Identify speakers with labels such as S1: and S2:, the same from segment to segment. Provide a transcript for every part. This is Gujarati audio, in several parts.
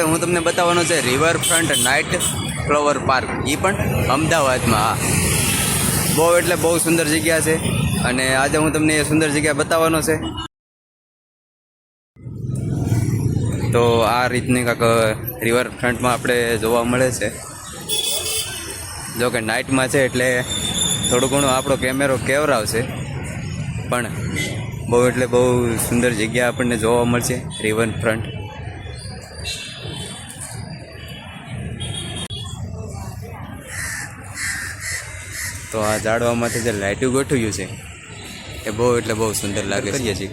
S1: હું તમને બતાવવાનો છે રિવરફ્રન્ટ નાઇટ ફ્લાવર પાર્ક, એ પણ અમદાવાદમાં. બહુ એટલે બહુ સુંદર જગ્યા છે અને આજે હું તમને એ સુંદર જગ્યા બતાવવાનો છે. તો આ રીતની કાંઈક રિવરફ્રન્ટમાં આપણે જોવા મળે છે. જો કે નાઇટમાં છે એટલે થોડું ઘણું આપણો કેમેરો કેવરાવશે, પણ બહુ એટલે બહુ સુંદર જગ્યા આપણને જોવા મળશે રિવરફ્રન્ટ. તો આ ઝાડવામાંથી જે લાઇટું ગોઠવ્યું છે એ બહુ એટલે બહુ સુંદર લાગે કરીએ છીએ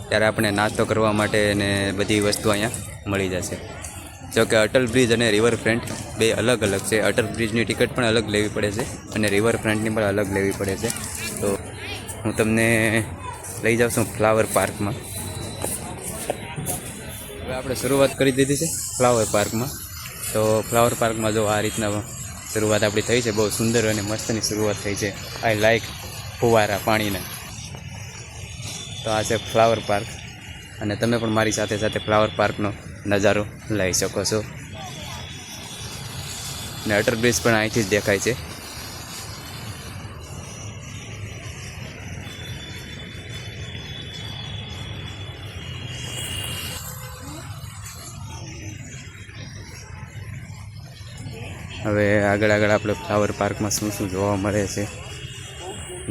S1: ત્યારે આપણે નાસ્તો કરવા માટે ને બધી વસ્તુ અહીંયા મળી જશે. જો કે અટલ બ્રિજ અને રિવરફ્રન્ટ બે અલગ અલગ છે. અટલ બ્રિજની ટિકિટ પણ અલગ લેવી પડે છે અને રિવરફ્રન્ટની પણ અલગ લેવી પડે છે. તો હું તમને લઈ જાઉં છું ફ્લાવર પાર્કમાં. હવે આપણે શરૂઆત કરી દીધી છે ફ્લાવર પાર્કમાં. તો ફ્લાવર પાર્કમાં જો આ રીતના શરૂઆત આપણી થઈ છે. બહુ સુંદર અને મસ્તની શરૂઆત થઈ છે. આઈ લાઈક ફુવારા પાણીના. તો આ છે ફ્લાવર પાર્ક અને તમે પણ મારી સાથે સાથે ફ્લાવર પાર્કનો નજારો લઈ શકો છો. ને અટલ બ્રિજ પણ અહીંથી જ દેખાય છે. હવે આગળ આગળ આપણે ફ્લાવર પાર્કમાં શું શું જોવા મળે છે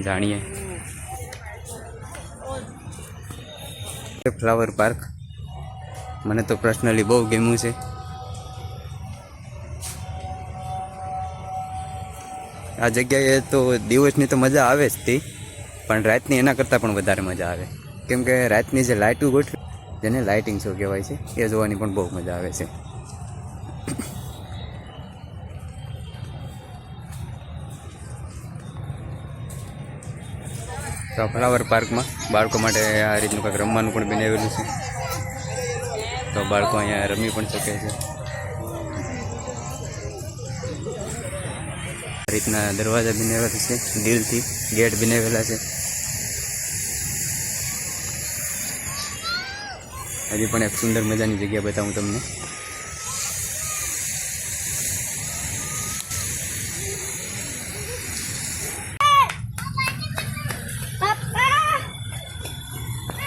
S1: જાણીએ. ફ્લાવર પાર્ક મને તો પર્સનલી બહુ ગમ્યું છે. આ જગ્યાએ તો દિવસની તો મજા આવે જ તે, પણ રાતની એના કરતાં પણ વધારે મજા આવે. કેમ કે રાતની જે લાઇટું ગોઠવી, જેને લાઇટિંગ શો કહેવાય છે, એ જોવાની પણ બહુ મજા આવે છે. તો ફ્લાવર પાર્કમાં બાળકો માટે આ રીતનું કંઈક રમવાનું પણ બનાવેલું છે. તો બાળકો અહીંયા રમી પણ શકે છે. આ રીતના દરવાજા બનાવેલા છે, દિલથી ગેટ બનાવેલા છે. હજી પણ એક સુંદર મજાની જગ્યા બતાવું તમને.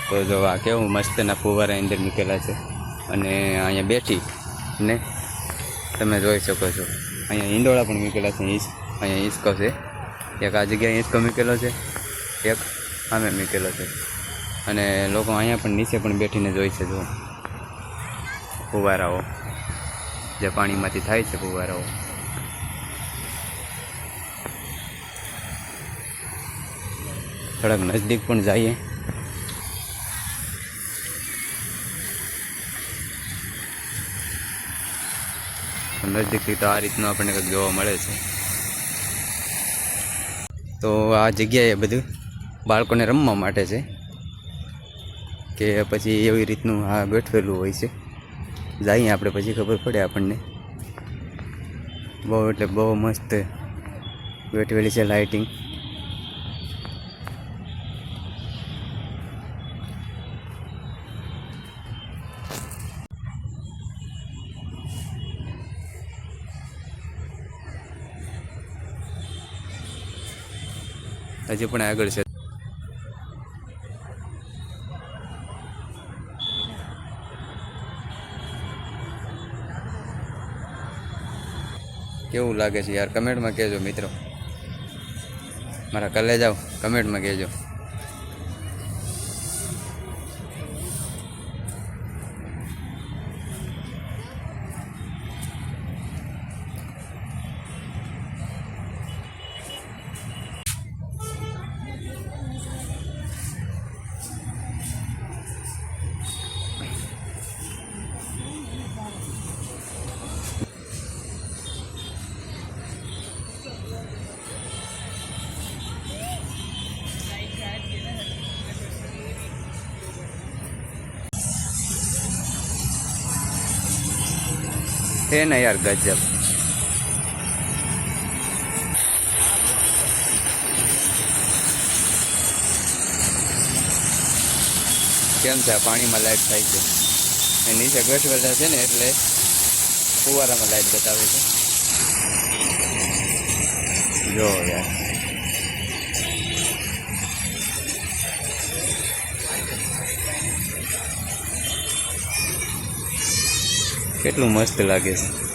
S1: તો જો આ કેવું મસ્તના ફુવારા અંદર મૂકેલા છે અને અહીંયા બેઠી ને તમે જોઈ શકો છો. અહીંયા ઈંડોળા પણ મૂકેલા છે. અહીંયા હિંચકો છે. એક આ જગ્યાએ હિંચકો મૂકેલો છે, એક આમે મૂકેલો છે. અને લોકો અહીંયા પણ નીચે પણ બેઠીને જોઈ છે. જો ફુવારાઓ જે પાણીમાંથી થાય છે ફુવારાઓ. થોડાક નજદીક પણ જઈએ. નજદીકથી તો આ રીતનું આપણને કંઈક જોવા મળે છે. તો આ જગ્યાએ બધું બાળકોને રમવા માટે છે કે પછી એવી રીતનું આ ગોઠવેલું હોય છે. જઈએ આપણે પછી ખબર પડે આપણને. બહુ એટલે બહુ મસ્ત ગોઠવેલી છે લાઇટિંગ. હજી પણ આગળ છે. કેવું લાગે છે યાર, કમેન્ટમાં કહેજો મિત્રો. મારા કલેજ આવ કમેન્ટમાં કહેજો. है ना यार गजब. કેમ છે પાણીમાં લાઈટ થાય છે એ નીચે ગોઠવેલા છે ને એટલે ફુવારામાં લાઈટ બતાવે છે જો યાર કેટલું મસ્ત લાગે છે.